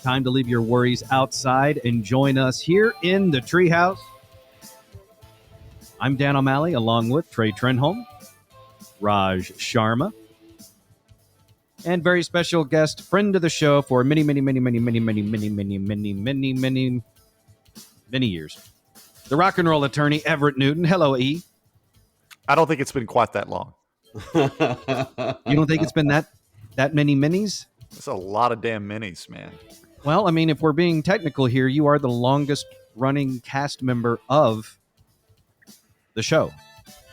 Time to leave your worries outside and join us here in the Treehouse. I'm Dan O'Malley, along with Trey Trenholm, Raj Sharma, and very special guest, friend of the show for many years. The rock and roll attorney, Everett Newton. Hello, E. I don't think it's been quite that long. You don't think it's been that many minis? That's a lot of damn minis, man. Well, I mean, if we're being technical here, you are the longest running cast member of the show.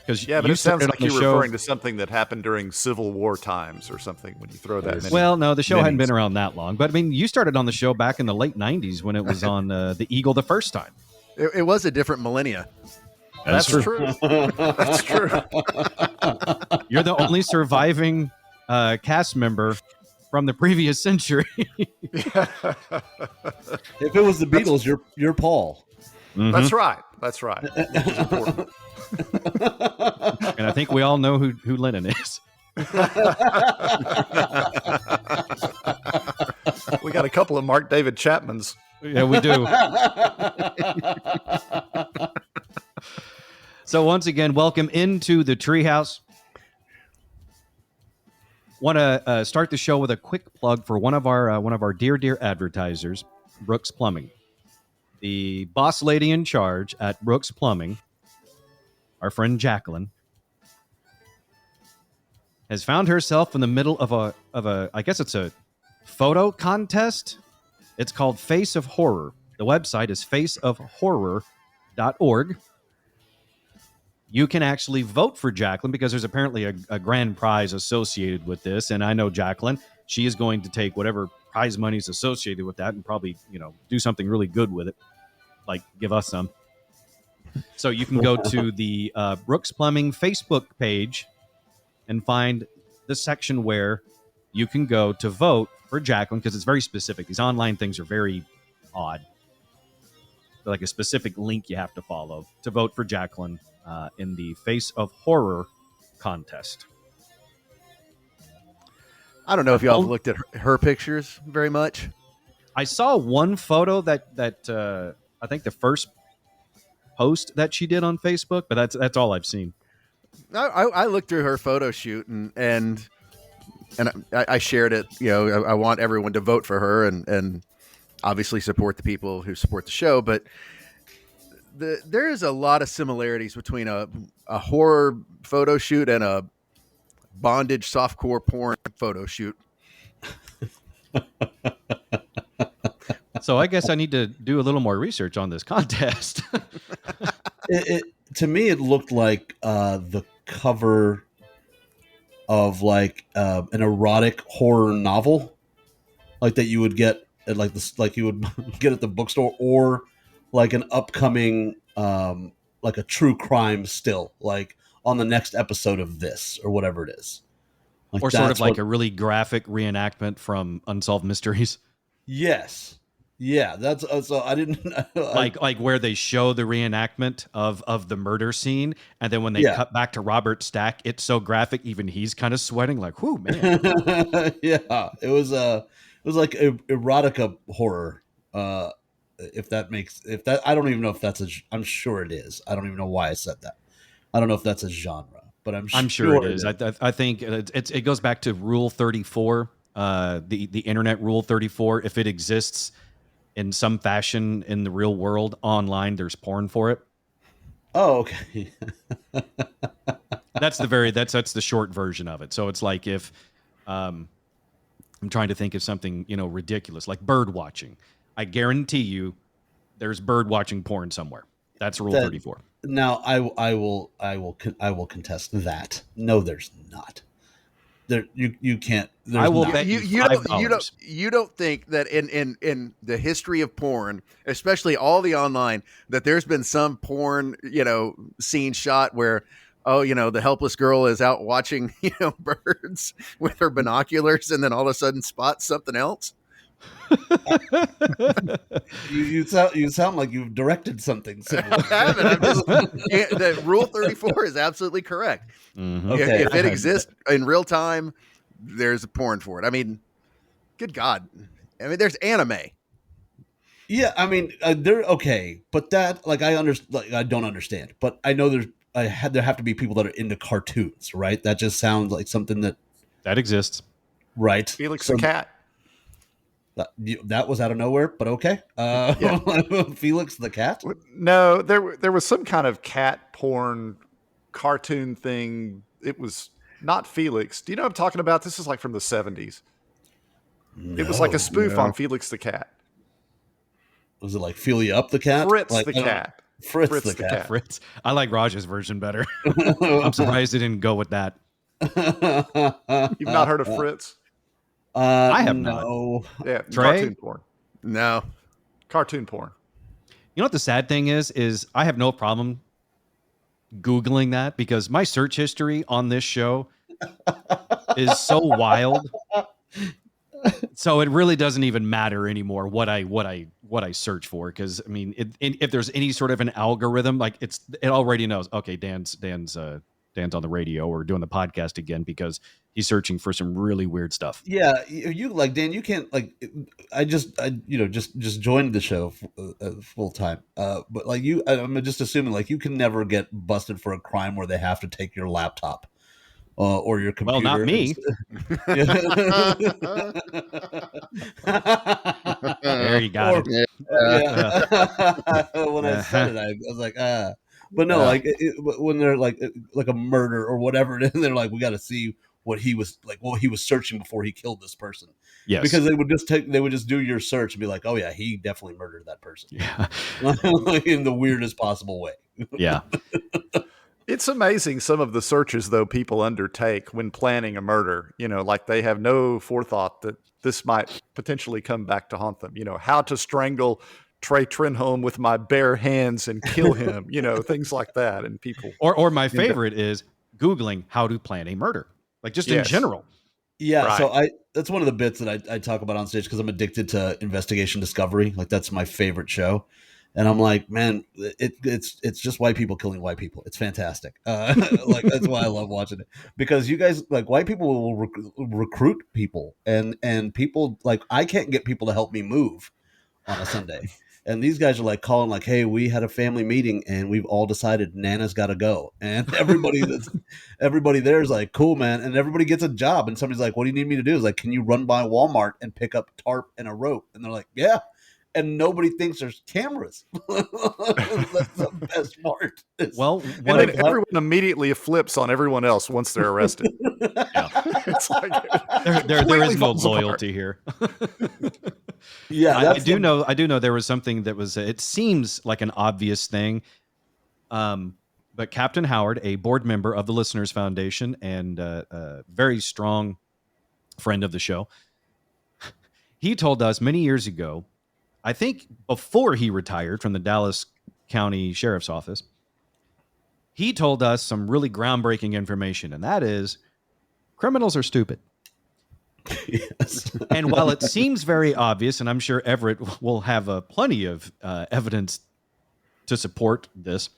Yeah, but it sounds like you're referring to something that happened during Civil War times or something when you throw that many. Well, no, the show hadn't been around that long. But, I mean, you started on the show back in the late 90s when it was on the Eagle the first time. It was a different millennia. That's true. That's true. You're the only surviving cast member from the previous century. If it was the Beatles, you're Paul. Mm-hmm. That's right. That's right. And I think we all know who Lennon is. We got a couple of Mark David Chapmans. Yeah, we do. So once again, welcome into the Treehouse. Want to start the show with a quick plug for one of our dear advertisers, Brooks Plumbing, the boss lady in charge at Brooks Plumbing. Our friend Jacqueline has found herself in the middle of a I guess it's a photo contest. It's called Face of Horror. The website is faceofhorror.org. You can actually vote for Jacqueline because there's apparently a grand prize associated with this. And I know Jacqueline, she is going to take whatever prize money is associated with that and probably, do something really good with it, like give us some. So you can go to the Brooks Plumbing Facebook page and find the section where you can go to vote for Jacqueline because it's very specific. These online things are very odd. They're like a specific link you have to follow to vote for Jacqueline in the Face of Horror contest. I don't know if y'all have looked at her pictures very much. I saw one photo that I think the first post that she did on Facebook, but that's all I've seen. I looked through her photo shoot and I shared it. I want everyone to vote for her and obviously support the people who support the show. But there is a lot of similarities between a horror photo shoot and a bondage softcore porn photo shoot. So I guess I need to do a little more research on this contest. To me, it looked like the cover of like an erotic horror novel, like that you would get at like you would get at the bookstore, or like an upcoming like a true crime still, like on the next episode of this or whatever it is, like, or sort of like a really graphic reenactment from Unsolved Mysteries. Yes. Yeah, that's so I didn't like where they show the reenactment of the murder scene, and then when they cut back to Robert Stack, it's so graphic, even he's kind of sweating. Like, whoo, man! Yeah, it was like erotica horror. If that, I don't even know if that's I'm sure it is. I don't even know why I said that. I don't know if that's a genre, but I'm sure it is. I think it goes back to Rule 34, the Internet Rule 34. If it exists in some fashion in the real world online, there's porn for it. Oh, okay. That's the short version of it. So it's like if I'm trying to think of something, ridiculous, like bird watching. I guarantee you there's bird watching porn somewhere. That's Rule 34. Now I will contest that. No, there's not. There, you can't. I will bet you don't think that in the history of porn, especially all the online, that there's been some porn scene shot where the helpless girl is out watching birds with her binoculars and then all of a sudden spots something else. you sound like you've directed something similar. I haven't. The Rule 34 is absolutely correct. Mm-hmm. Okay. If it exists in real time, there's a porn for it. I mean, good God. I mean, there's anime. Yeah, I mean, they're okay, but that like I don't understand, but I know there have to be people that are into cartoons, right? That just sounds like something That exists. right. Felix the So cat. that was out of nowhere, but okay. Yeah. Felix the cat. No, there was some kind of cat porn cartoon thing. It was not Felix. Do you know what I'm talking about? This is like from the 70s. It was like a No, spoof on Felix the cat. was it like Feely up the cat? Fritz Like the I don't know. cat. Fritz the cat. Fritz. I like Raj's version better. I'm surprised they didn't go with that. You've not heard of Fritz? I have not. No. Yeah, Trey? cartoon porn. No. Cartoon porn. You know what the sad thing is I have no problem Googling that because my search history on this show is so wild. So it really doesn't even matter anymore what I search for, because I mean, if there's any sort of an algorithm, like it already knows. Okay, Dan's on the radio or doing the podcast again because he's searching for some really weird stuff. Yeah, you like Dan. You can't like. I just joined the show full time. But like I'm just assuming like you can never get busted for a crime where they have to take your laptop or your computer. Well, not me. There you got it. When I said it, I was like, But no, like when they're like a murder or whatever, and they're like, we got to see what he was searching before he killed this person. Yes, because they would just do your search and be like, oh yeah, he definitely murdered that person. Yeah, in the weirdest possible way. Yeah. It's amazing some of the searches, though, people undertake when planning a murder. You know, like they have no forethought that this might potentially come back to haunt them. You know, how to strangle Trey Trenholm with my bare hands and kill him. You know, things like that. And people, or my favorite is Googling how to plan a murder, like just in general. Yeah, Right. so that's one of the bits that I talk about on stage because I'm addicted to investigation discovery. Like that's my favorite show. And I'm like, man, it's just white people killing white people. It's fantastic. Like that's why I love watching it, because you guys, like, white people will recruit people, and people, like, I can't get people to help me move on a Sunday, and these guys are like calling like, hey, we had a family meeting and we've all decided Nana's got to go, and everybody there is like, cool, man, and everybody gets a job, and somebody's like, what do you need me to do? Is like, can you run by Walmart and pick up tarp and a rope? And they're like, yeah. And nobody thinks there's cameras. That's the best part. Well, and then everyone immediately flips on everyone else once they're arrested. Yeah. It's like there is no loyalty here. Yeah, I do know there was something that was. It seems like an obvious thing, but Captain Howard, a board member of the Listeners Foundation and a very strong friend of the show, he told us many years ago, I think before he retired from the Dallas County Sheriff's Office, he told us some really groundbreaking information, and that is criminals are stupid. Yes. And while it seems very obvious, and I'm sure Everett will have plenty of evidence to support this,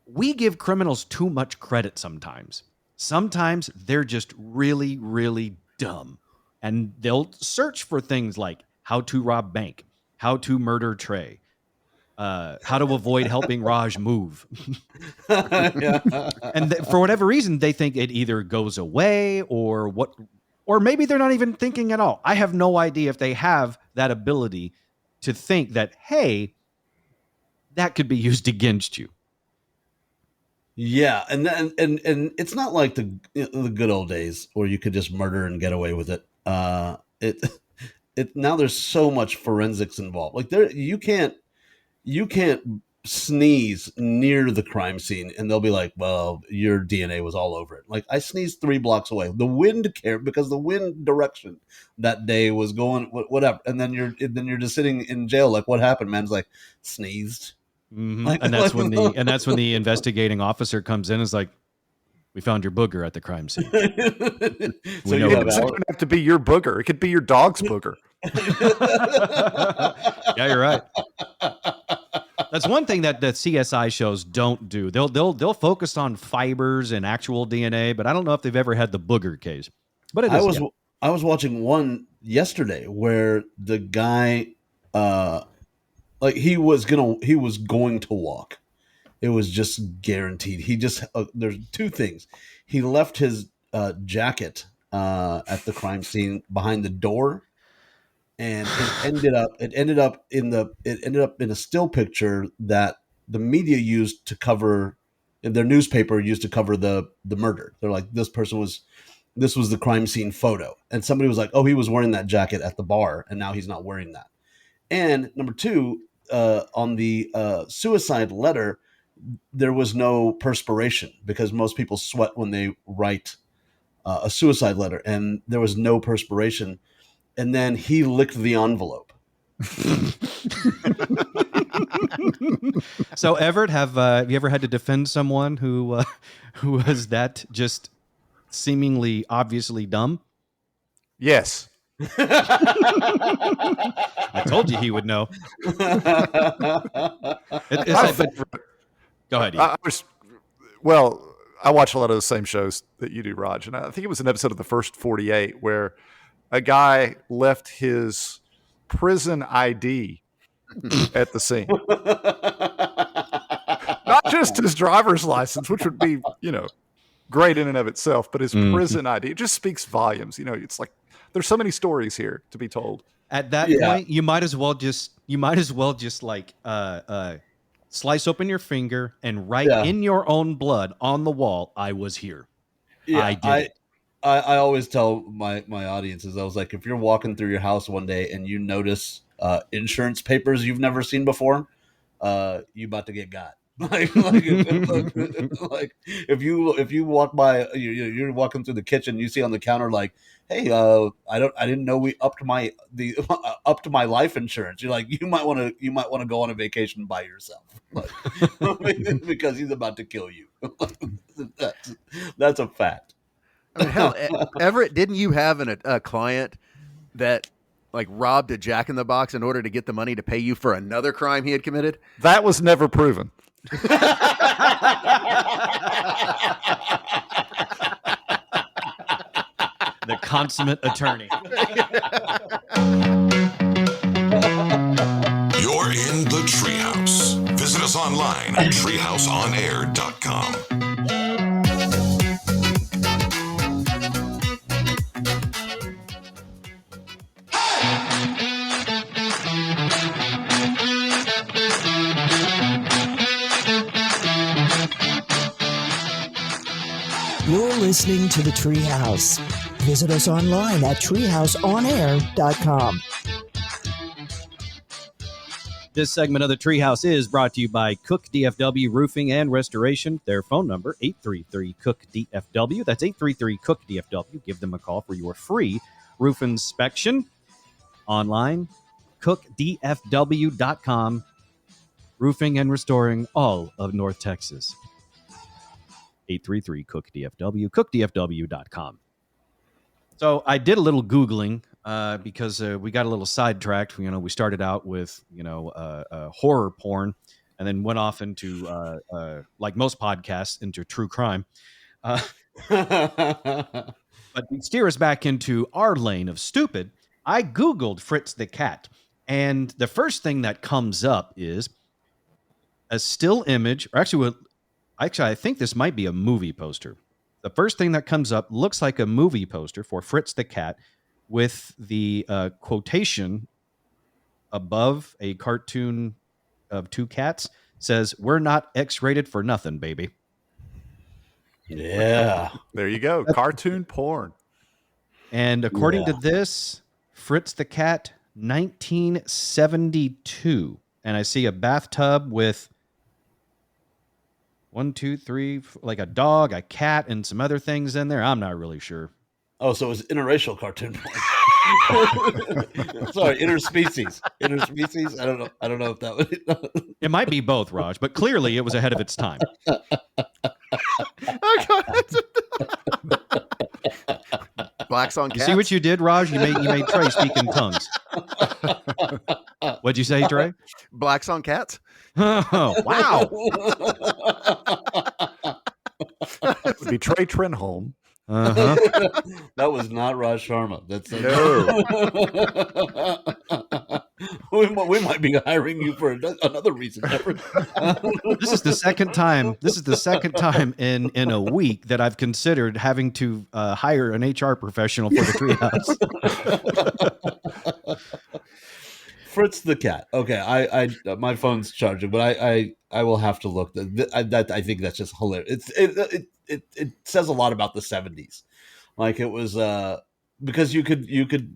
we give criminals too much credit sometimes. Sometimes they're just really, really dumb. And they'll search for things like how to rob bank, how to murder Trey, how to avoid helping Raj move. And for whatever reason, they think it either goes away or maybe they're not even thinking at all. I have no idea if they have that ability to think that, hey, that could be used against you. Yeah, and it's not like the good old days where you could just murder and get away with it. It now there's so much forensics involved. Like you can't sneeze near the crime scene and they'll be like, well, your DNA was all over it. Like I sneezed 3 blocks away. The wind cared because the wind direction that day was going whatever. And then you're just sitting in jail. Like, what happened, man? It's like, sneezed. Mm-hmm. And that's when the investigating officer comes in and is like, we found your booger at the crime scene. So it doesn't have to be your booger. It could be your dog's booger. Yeah, you're right. That's one thing that the CSI shows don't do. They'll focus on fibers and actual DNA, but I don't know if they've ever had the booger case. But I was watching one yesterday where the guy like he was going to walk. It was just guaranteed. He just there's two things. He left his jacket at the crime scene behind the door, and it ended up in a still picture that the media used to cover, their newspaper used to cover the murder. They're like, this was the crime scene photo, and somebody was like, oh, he was wearing that jacket at the bar, and now he's not wearing that. And number two, on the suicide letter, there was no perspiration because most people sweat when they write a suicide letter, and there was no perspiration. And then he licked the envelope. So, Everett, have you ever had to defend someone who was that just seemingly obviously dumb? Yes. I told you he would know. It's My like, but, favorite- go ahead. Ian. I watch a lot of the same shows that you do, Raj, and I think it was an episode of the First 48 where a guy left his prison ID at the scene. Not just his driver's license, which would be, great in and of itself, but his prison ID. It just speaks volumes. It's like there's so many stories here to be told. At that point, you might as well just like slice open your finger and write in your own blood on the wall, "I was here. I did it." I always tell my audiences, I was like, if you're walking through your house one day and you notice insurance papers you've never seen before, you about to get got. Like if you walk by, you're walking through the kitchen, you see on the counter like, hey, I didn't know we upped my life insurance. You're like, you might want to go on a vacation by yourself, like, because he's about to kill you. That's a fact. I mean, hell, Everett, didn't you have a client that like robbed a Jack in the Box in order to get the money to pay you for another crime he had committed? That was never proven. The consummate attorney. You're in the Treehouse. Visit us online at treehouseonair.com. You're listening to the Treehouse. Visit us online at treehouseonair.com. This segment of the Treehouse is brought to you by Cook DFW Roofing and Restoration. Their phone number, 833-COOK-DFW. That's 833-COOK-DFW. Give them a call for your free roof inspection. Online, cookdfw.com. Roofing and restoring all of North Texas. 833-COOK-DFW, cookdfw.com. So I did a little Googling because we got a little sidetracked. We started out with, horror porn and then went off into, like most podcasts, into true crime. But to steer us back into our lane of stupid, I Googled Fritz the Cat. And the first thing that comes up is a still image, or actually, I think this might be a movie poster. The first thing that comes up looks like a movie poster for Fritz the Cat with the quotation above a cartoon of two cats says, "We're not X-rated for nothing, baby." Yeah. There you go. Cartoon porn. And according to this, Fritz the Cat, 1972. And I see a bathtub with 1, 2, 3, like a dog, a cat, and some other things in there. I'm not really sure. Oh, so it was interracial cartoon porn. Sorry, interspecies. Interspecies. I don't know if that would. It might be both, Raj, but clearly it was ahead of its time. Blacks on You cats. see what you did, Raj? You made Trey speak in tongues. What'd you say, Trey? Blacks on cats. Oh, wow. It would be Trey Trenholm. Uh-huh. That was not Raj Sharma. That's No. we might be hiring you for another reason. This is the second time. This is the second time in a week that I've considered having to hire an HR professional for the Treehouse. Fritz the cat. Okay, I my phone's charging, but I will have to look. I think that's just hilarious. It says a lot about the 70s. Like it was because you could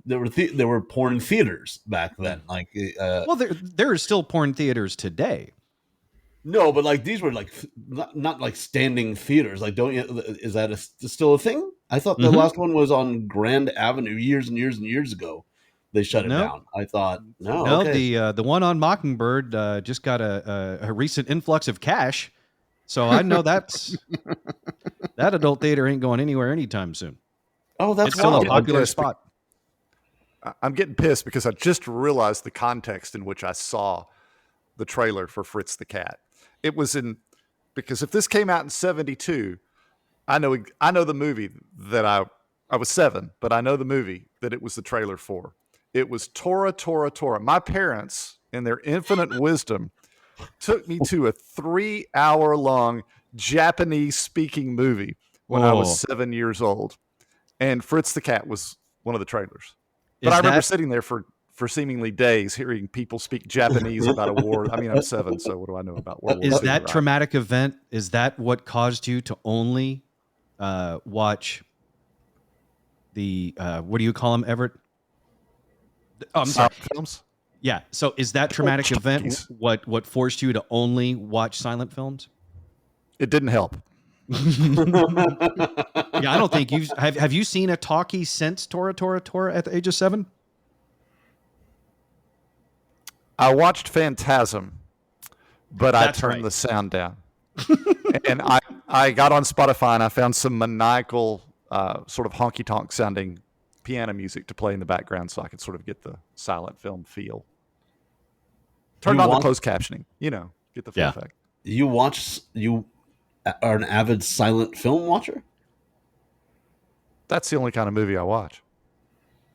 there were porn theaters back then. Like Well, there are still porn theaters today. no, but like these were like not like standing theaters. Like is that still a thing? I thought the last one was on Grand Avenue years and years and years ago. They shut it down. I thought no. Okay. The one on Mockingbird just got a recent influx of cash, so I know that adult theater ain't going anywhere anytime soon. Oh, that's it's still a popular spot. I'm getting pissed because I just realized the context in which I saw the trailer for Fritz the Cat. It was because if this came out in 72, I know the movie that I was 7, but I know the movie that it was the trailer for. It was Tora, Tora, Tora. My parents, in their infinite wisdom, took me to a 3-hour-long Japanese-speaking movie when I was 7 years old. And Fritz the Cat was one of the trailers. But I remember sitting there for seemingly days hearing people speak Japanese about a war. I mean, I'm 7, so what do I know about World War II? Is that traumatic event, is that what caused you to only watch the, what do you call them, Everett? I'm sorry. Films? Yeah. So is that traumatic event what forced you to only watch silent films? It didn't help. Yeah, I don't think have you seen a talkie since Tora, Tora, Tora at the age of 7? I watched Phantasm, but I turned the sound down. And I got on Spotify and I found some maniacal sort of honky-tonk sounding piano music to play in the background so I could sort of get the silent film feel. Turned on the closed captioning, get the full effect. You are an avid silent film watcher? That's the only kind of movie I watch.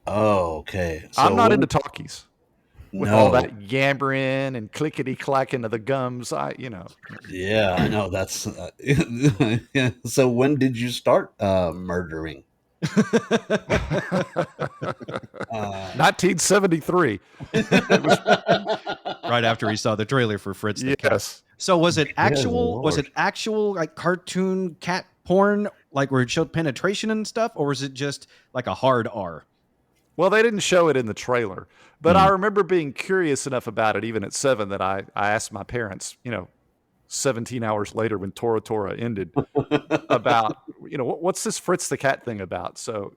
Oh, okay. So I'm not into talkies. With all that yammering and clickety-clacking of the gums, Yeah, I know. That's So when did you start murdering? 1973. Right after he saw the trailer for Fritz the Cat. So was it actual like cartoon cat porn, like where it showed penetration and stuff, or was it just like a hard R? Well, they didn't show it in the trailer, but I remember being curious enough about it even at 7 that I asked my parents, 17 hours later when Tora Tora ended about, what's this Fritz the Cat thing about? So,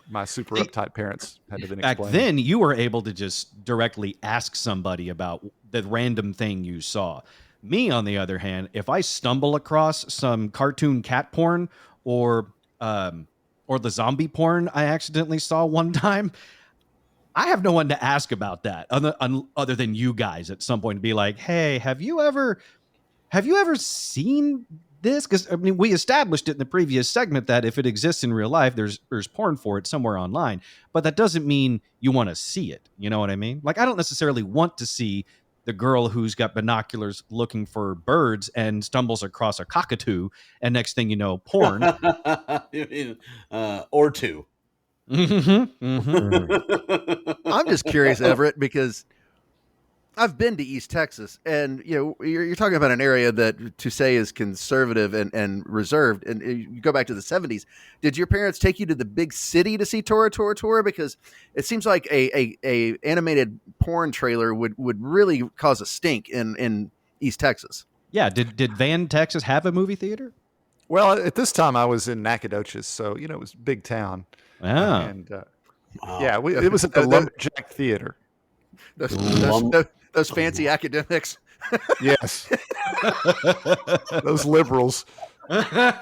my super uptight parents had to then explain. Back then, you were able to just directly ask somebody about the random thing you saw. Me, on the other hand, if I stumble across some cartoon cat porn or the zombie porn I accidentally saw one time, I have no one to ask about that other than you guys at some point to be like, hey, have you ever seen this? Because I mean, we established it in the previous segment that if it exists in real life, there's porn for it somewhere online, but that doesn't mean you want to see it. You know what I mean? Like, I don't necessarily want to see the girl who's got binoculars looking for birds and stumbles across a cockatoo, and next thing you know, porn. Or two. I'm just curious, Everett, because I've been to East Texas, and you're talking about an area that to say is conservative and reserved. And you go back to the 70s. Did your parents take you to the big city to see Tora Tora Tora? Because it seems like a animated porn trailer would really cause a stink in East Texas. Yeah. Did Van, Texas have a movie theater? Well, at this time I was in Nacogdoches, so it was a big town. Ah. And it was at the Lumberjack Theater. Those fancy academics. Yes. Those liberals. At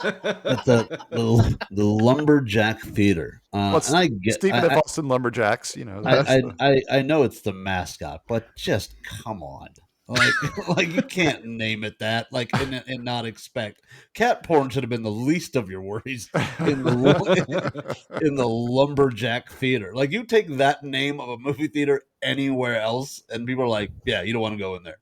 the Lumberjack Theater. And I get Stephen F. Austin Lumberjacks, I know it's the mascot, but just come on. Like you can't name it that, like, and not expect. Cat porn should have been the least of your worries in the lumberjack theater. Like, you take that name of a movie theater anywhere else, and people are like, "Yeah, you don't want to go in there.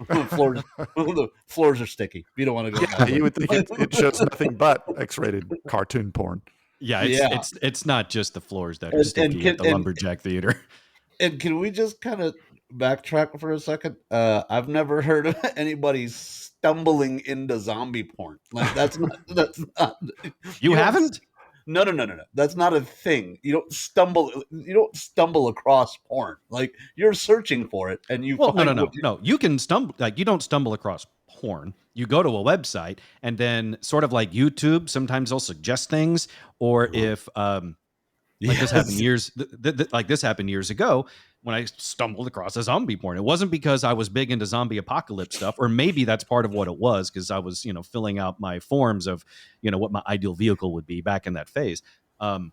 The floors are sticky. You don't want to go in Yeah, there." you would think it shows nothing but X-rated cartoon porn. Yeah, Yeah. it's not just the floors that are And sticky at the lumberjack theater. And can we just kind of backtrack for a second? I've never heard of anybody stumbling into zombie porn. Like, that's not You don't- haven't? No. That's not a thing. You don't stumble across porn. Like, you're searching for it and you Well, find no. You can stumble, like, you don't stumble across porn. You go to a website, and then, sort of like YouTube, sometimes they'll suggest things, or if like this happened this happened years ago when I stumbled across a zombie porn. It wasn't because I was big into zombie apocalypse stuff, or maybe that's part of what it was, because I was, filling out my forms of, what my ideal vehicle would be back in that phase. So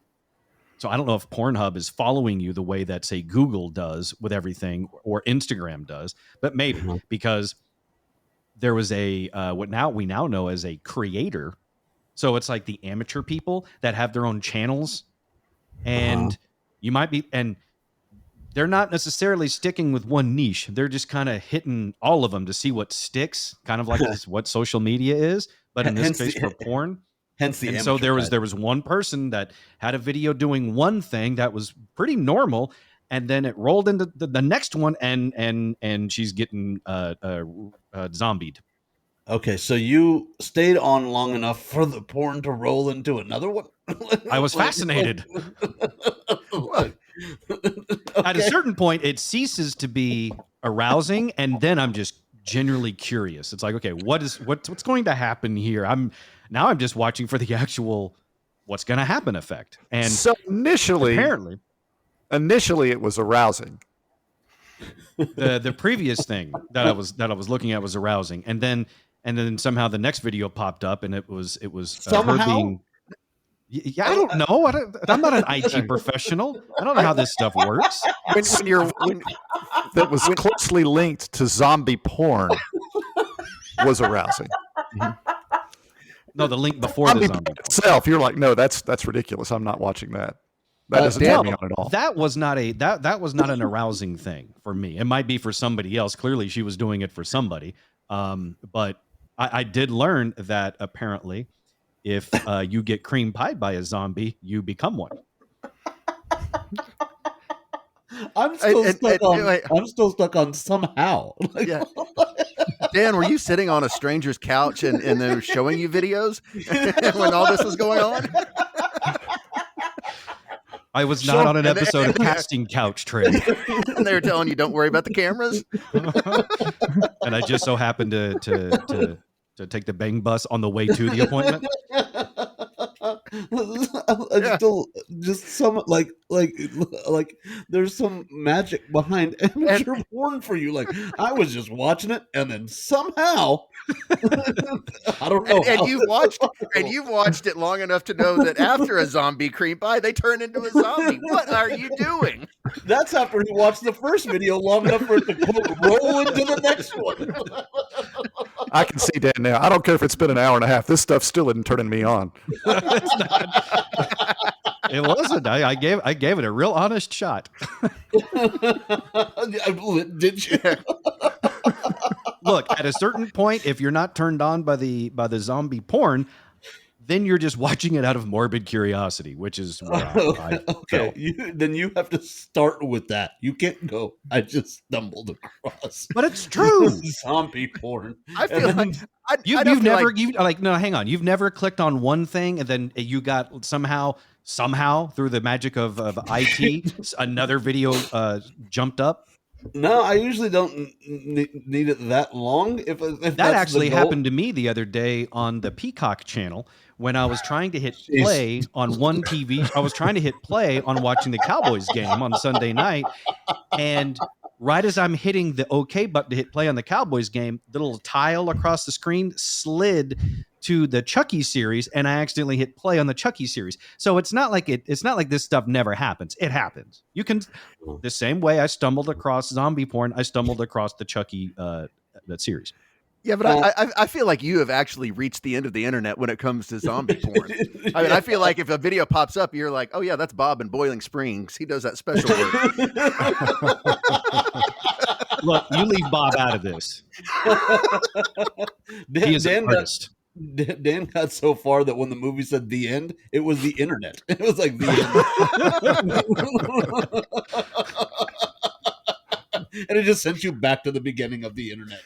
I don't know if Pornhub is following you the way that, say, Google does with everything, or Instagram does, but maybe because there was a what now we now know as a creator. So it's like the amateur people that have their own channels, and you might be, and they're not necessarily sticking with one niche. They're just kind of hitting all of them to see what sticks, kind of like what social media is, but in this case for porn. Hence the And so there was one person that had a video doing one thing that was pretty normal, and then it rolled into the next one, and she's getting zombied. Okay, so you stayed on long enough for the porn to roll into another one? I was fascinated. At a certain point, it ceases to be arousing, and then I'm just generally curious. It's like, okay, what's going to happen here? I'm just watching for the actual what's going to happen effect. And so initially it was arousing. The previous thing that I was looking at was arousing, and then somehow the next video popped up, and it was somehow? her being. Yeah, I don't know. I'm not an IT professional. I don't know how this stuff works. That was closely linked to zombie porn was arousing. No, the link before the zombie itself. You're like, no, that's ridiculous. I'm not watching that. That doesn't turn me on at all. That was not an arousing thing for me. It might be for somebody else. Clearly, she was doing it for somebody. But I did learn that apparently, if you get cream pied by a zombie, you become one. I'm still stuck on somehow. Yeah. Dan, were you sitting on a stranger's couch and they were showing you videos when all this was going on? I was not on an episode of Casting Couch Trade. And they were telling you, don't worry about the cameras. And I just so happened to take the bang bus on the way to the appointment. Still, just some like there's some magic behind amateur porn for you. Like, I was just watching it, and then somehow I don't know. And you've watched it long enough to know that after a zombie creep by, they turn into a zombie. What are you doing? That's after he watched the first video long enough for it to roll into the next one. I can see Dan now. I don't care if it's been an hour and a half. This stuff still isn't turning me on. It wasn't. I gave it a real honest shot. Did you? Look, at a certain point, if you're not turned on by the zombie porn, then you're just watching it out of morbid curiosity, which is where I okay. Then you have to start with that. You can't go, I just stumbled across. But it's true. Zombie porn. I feel like you've never clicked on one thing and then you got somehow through the magic of IT another video jumped up. No, I usually don't need it that long. If that actually happened to me the other day on the Peacock channel when I was trying to hit play on one TV. I was trying to hit play on watching the Cowboys game on Sunday night, and right as I'm hitting the OK button to hit play on the Cowboys game, the little tile across the screen slid to the Chucky series, and I accidentally hit play on the Chucky series. So it's not like it's not like this stuff never happens. It happens. You can the same way I stumbled across zombie porn, I stumbled across the Chucky that series. Yeah, but I feel like you have actually reached the end of the internet when it comes to zombie porn. I mean, I feel like if a video pops up, you're like, oh yeah, that's Bob in Boiling Springs. He does that special work. Look, you leave Bob out of this. He is an artist. Dan got so far that when the movie said the end, it was the internet. It was like the end. And it just sent you back to the beginning of the internet.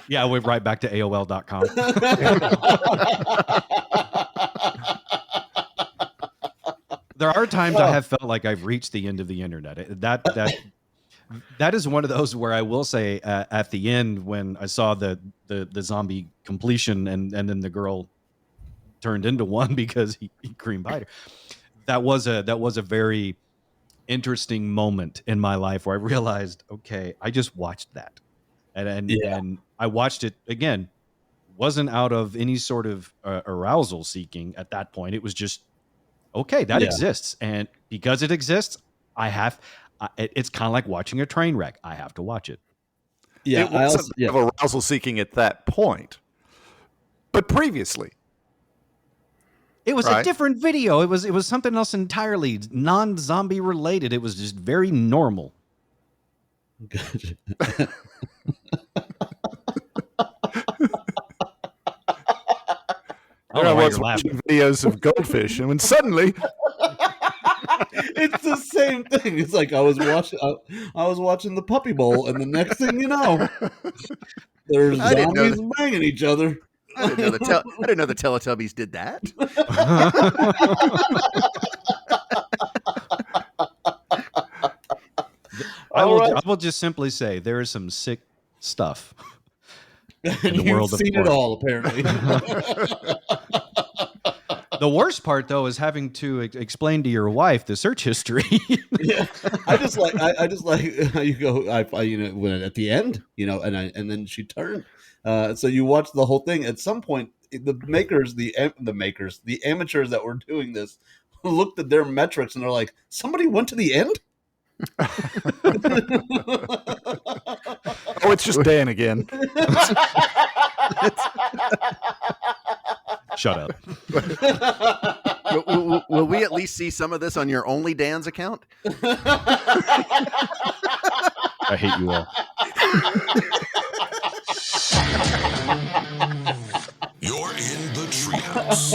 Yeah, I went right back to AOL.com. There are times I have felt like I've reached the end of the internet. That is one of those where I will say at the end when I saw the zombie completion and then the girl turned into one because he cream pied her. That was a very interesting moment in my life where I realized, okay, I just watched that, and I watched it again. Wasn't out of any sort of arousal seeking at that point. It was just okay, that exists, and because it exists, it's kind of like watching a train wreck. I have to watch it. Yeah, it wasn't of arousal seeking at that point, but previously. It was a different video. It was something else entirely non-zombie related. It was just very normal. I was watching videos of goldfish, and when suddenly it's the same thing. It's like I was watching the Puppy Bowl, and the next thing you know, there's zombies banging each other. I didn't know the Teletubbies did that. I will just simply say there is some sick stuff in the world of porn. You've seen it all, apparently. The worst part, though, is having to explain to your wife the search history. Yeah, I just like how you go. When at the end, and then she turned. So you watch the whole thing. At some point, the amateurs that were doing this looked at their metrics and they're like, somebody went to the end. Oh, it's just Dan again. Shut up. Will we at least see some of this on your Only Dan's account? I hate you all. You're in the Treehouse.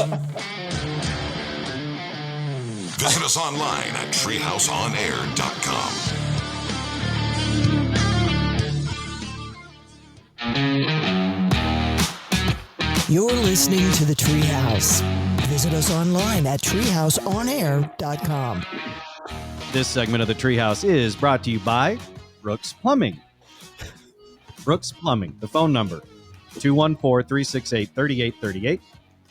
Visit us online at treehouseonair.com. You're listening to the Treehouse. Visit us online at treehouseonair.com. This segment of the Treehouse is brought to you by Brooks Plumbing. Brooks Plumbing. The phone number, 214-368-3838.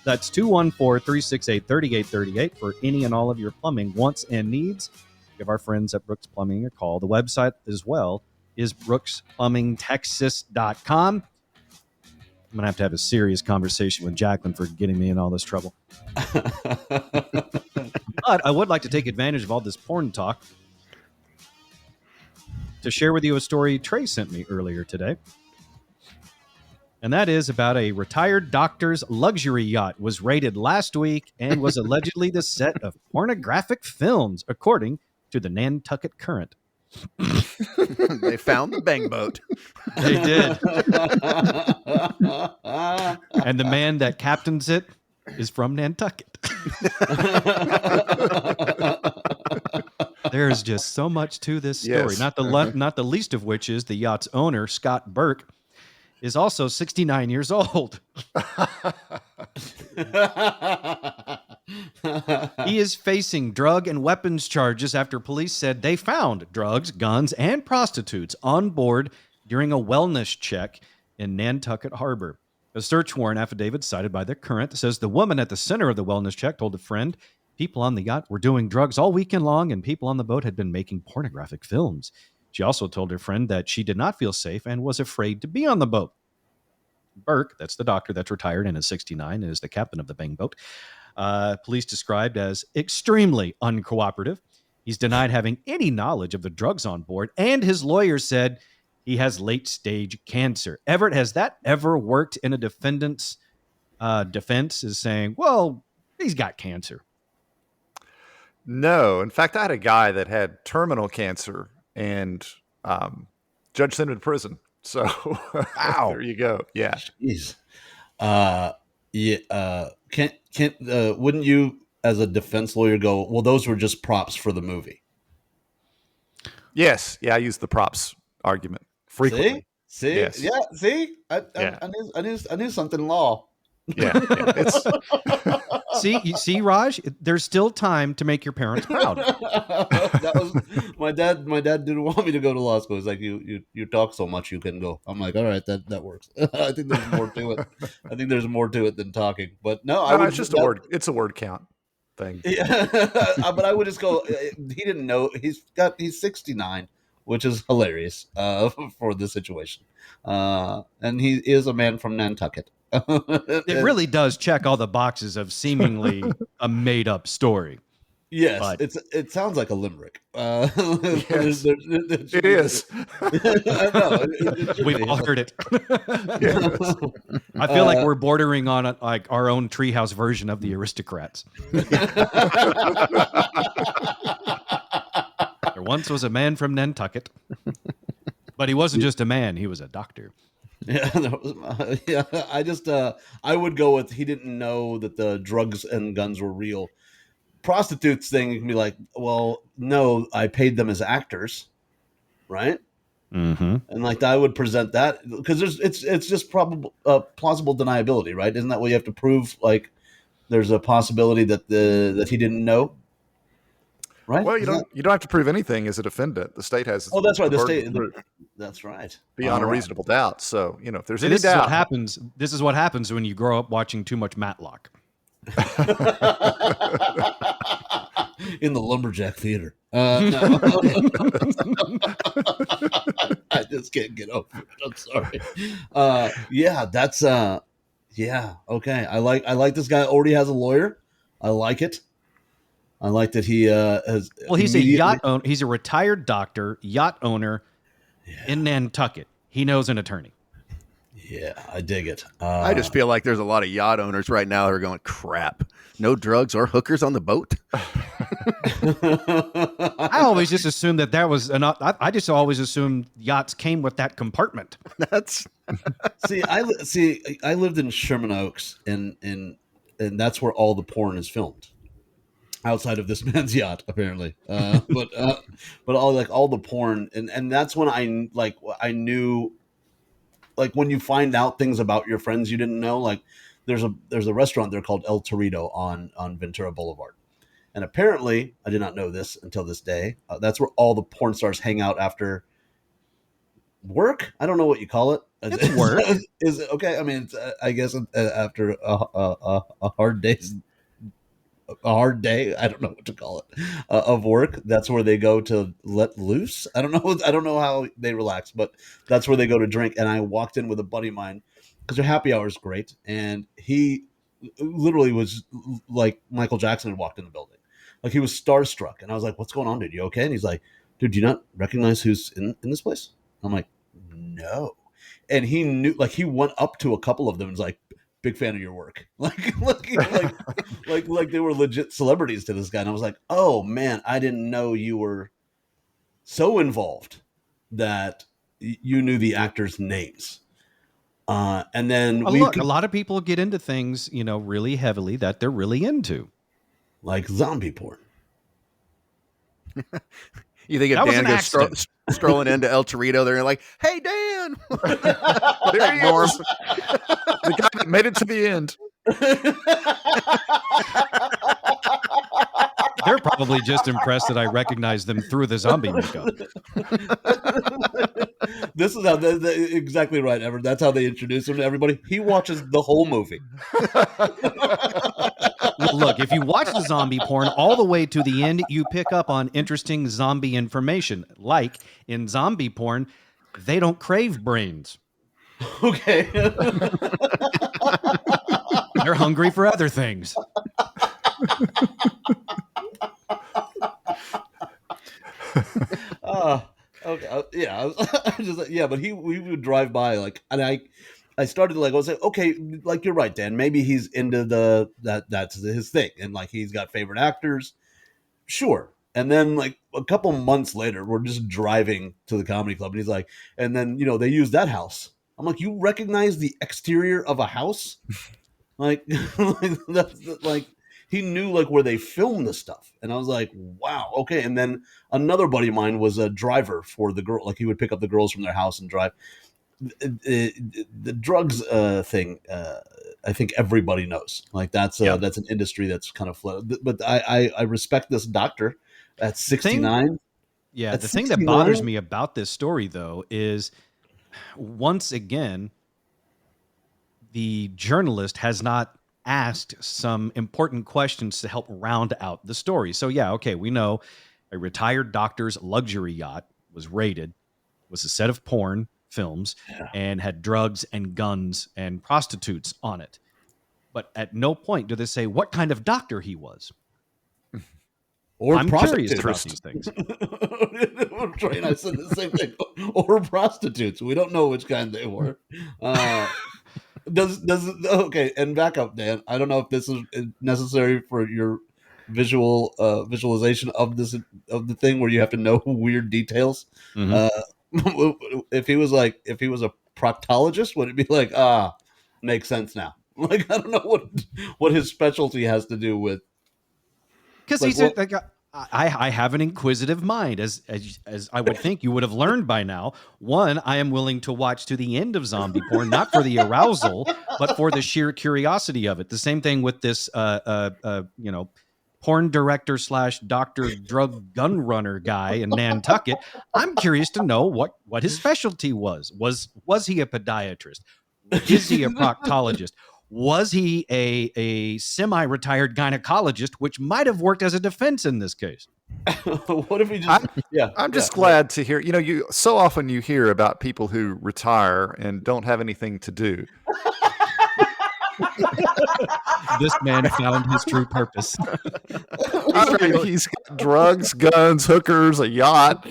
That's 214-368-3838 for any and all of your plumbing wants and needs. Give our friends at Brooks Plumbing a call. The website as well is brooksplumbingtexas.com. I'm going to have a serious conversation with Jacqueline for getting me in all this trouble. But I would like to take advantage of all this porn talk to share with you a story Trey sent me earlier today. And that is about a retired doctor's luxury yacht was raided last week and was allegedly the set of pornographic films, according to the Nantucket Current. They found the bang boat. They did. And the man that captains it is from Nantucket. There's just so much to this story. Yes. Not the least of which is the yacht's owner, Scott Burke, is also 69 years old. He is facing drug and weapons charges after police said they found drugs, guns, and prostitutes on board during a wellness check in Nantucket Harbor. A search warrant affidavit cited by the Current says the woman at the center of the wellness check told a friend People on the yacht were doing drugs all weekend long, and people on the boat had been making pornographic films. She also told her friend that she did not feel safe and was afraid to be on the boat. Burke, that's the doctor that's retired and is 69 and is the captain of the Bang boat, police described as extremely uncooperative. He's denied having any knowledge of the drugs on board, and his lawyer said he has late-stage cancer. Everett, has that ever worked in a defendant's defense, is saying, well, he's got cancer? No. In fact, I had a guy that had terminal cancer and judge sent him to prison. So there you go. Yeah. Jeez. Wouldn't you, as a defense lawyer, go, well, those were just props for the movie? Yes. Yeah. I use the props argument frequently. See? Yes. Yeah. See? I knew something law. Yeah. It's See, Raj, there's still time to make your parents proud. That was my dad. My dad didn't want me to go to law school. He's like, you talk so much, you can go. I'm like, all right, that works. I think there's more to it. I think there's more to it than talking. But no, it's just a word. It's a word count thing. Yeah, but I would just go. He didn't know. He's 69, which is hilarious for this situation. And he is a man from Nantucket. It really does check all the boxes of seemingly a made-up story. Yes, But- it sounds like a limerick. Yes. It is. We've all heard it. Yes. I feel like we're bordering on like our own Treehouse version of the Aristocrats. There once was a man from Nantucket, but he wasn't just a man; he was a doctor. Yeah, I would go with he didn't know that the drugs and guns were real. Prostitutes thing, you can be like, well, no, I paid them as actors, right? Mm-hmm. And like I would present that because it's just probable plausible deniability, right? Isn't that what you have to prove? Like, there's a possibility that he didn't know, right? Well, you don't have to prove anything as a defendant. The state has. Oh, that's right. The burden state. of proof That's right. beyond a All right. reasonable doubt. So if there's any This is doubt, what happens. This is what happens when you grow up watching too much Matlock. In the lumberjack theater. No. I just can't get over it. I'm sorry. Yeah, that's yeah, okay. I like this guy already has a lawyer. I like it. I like that he has. Well, he's a yacht owner. He's a retired doctor, yacht owner in Nantucket. He knows an attorney. Yeah, I dig it. I just feel like there's a lot of yacht owners right now who are going, crap, no drugs or hookers on the boat. I always just assumed that was enough. I just always assumed yachts came with that compartment. That's I lived in Sherman Oaks, and that's where all the porn is filmed. Outside of this man's yacht, apparently, but all the porn, and that's when I knew, like when you find out things about your friends you didn't know. Like there's a restaurant there called El Torito on Ventura Boulevard, and apparently I did not know this until this day. That's where all the porn stars hang out after work. I don't know what you call it. It's work. Is it okay? I mean, I guess after a hard day's. A hard day, I don't know what to call it, of work. That's where they go to let loose. I don't know how they relax, but that's where they go to drink. And I walked in with a buddy of mine because their happy hour is great, and he literally was like Michael Jackson had walked in the building, like he was starstruck. And I was like, "What's going on, dude? You okay?" And he's like, "Dude, do you not recognize who's in this place?" I'm like, "No," and he knew. Like he went up to a couple of them and was like, big fan of your work. Like they were legit celebrities to this guy. And I was like, oh man, I didn't know you were so involved that you knew the actors' names. And then Look, a lot of people get into things, really heavily that they're really into. Like zombie porn. You think if That was Dan an goes accident. strolling into El Torito, they're like, "Hey, Dan!" there he is. The guy that made it to the end. They're probably just impressed that I recognize them through the zombie makeup. This is how exactly right, Ever. That's how they introduce him to everybody. He watches the whole movie. Look, if you watch the zombie porn all the way to the end, you pick up on interesting zombie information. Like in zombie porn, they don't crave brains. Okay. They're hungry for other things. Okay. Yeah. I was just like, yeah, but we would drive by and I started I was like, okay, like you're right, Dan. Maybe he's into that's his thing, and he's got favorite actors. Sure. And then a couple months later, we're just driving to the comedy club, and he's like, and then they use that house. I'm like, you recognize the exterior of a house? That's he knew where they filmed the stuff, and I was like, wow, okay. And then another buddy of mine was a driver for the girl. He would pick up the girls from their house and drive. The drugs thing, I think everybody knows. That's an industry that's kind of flooded. But I respect this doctor at 69. The thing that bothers me about this story, though, is once again, the journalist has not asked some important questions to help round out the story. So, we know a retired doctor's luxury yacht was raided, was a set of porn films, and had drugs and guns and prostitutes on it. But at no point do they say what kind of doctor he was. Or I'm curious about these things. I said the same thing. Or prostitutes. We don't know which kind they were. Okay, and back up, Dan. I don't know if this is necessary for your visualization of the thing where you have to know weird details. Mm-hmm. If he was a proctologist, would it be makes sense now? I don't know what his specialty has to do with. Because I have an inquisitive mind, as I would think you would have learned by now. One, I am willing to watch to the end of zombie porn, not for the arousal, but for the sheer curiosity of it. The same thing with this, porn director / doctor drug gun runner guy in Nantucket. I'm curious to know what his specialty was. Was he a podiatrist? Is he a proctologist? Was he a semi-retired gynecologist, which might have worked as a defense in this case? What if he just? I'm just glad to hear. You so often you hear about people who retire and don't have anything to do. This man found his true purpose. He's got drugs, guns, hookers, a yacht.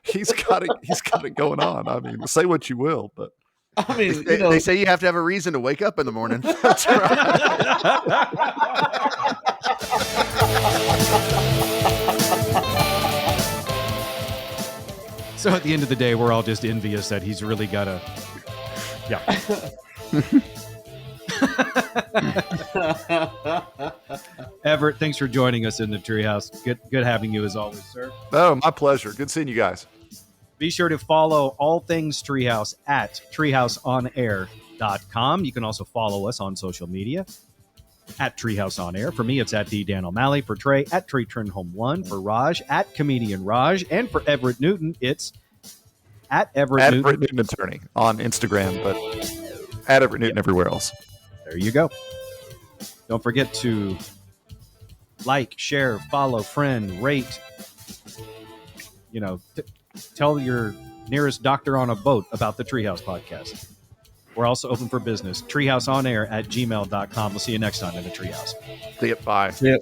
He's got it going on. I mean, say what you will, but. I mean, they say you have to have a reason to wake up in the morning. That's right. So at the end of the day, we're all just envious that he's really got a... Yeah. Everett, thanks for joining us in the Treehouse. Good having you as always, sir. Oh, my pleasure. Good seeing you guys. Be sure to follow all things Treehouse at treehouseonair.com. You can also follow us on social media at Treehouse On Air. For me, it's at Dan O'Malley. For Trey, at Trey Turnholm1. For Raj, at Comedian Raj. And for Everett Newton, it's at Everett Newton Attorney on Instagram, but at Everett Newton everywhere else. There you go. Don't forget to like, share, follow, friend, rate. Tell your nearest doctor on a boat about the Treehouse podcast. We're also open for business. treehouseonair@gmail.com. We'll see you next time in the Treehouse. See you. Bye. See ya.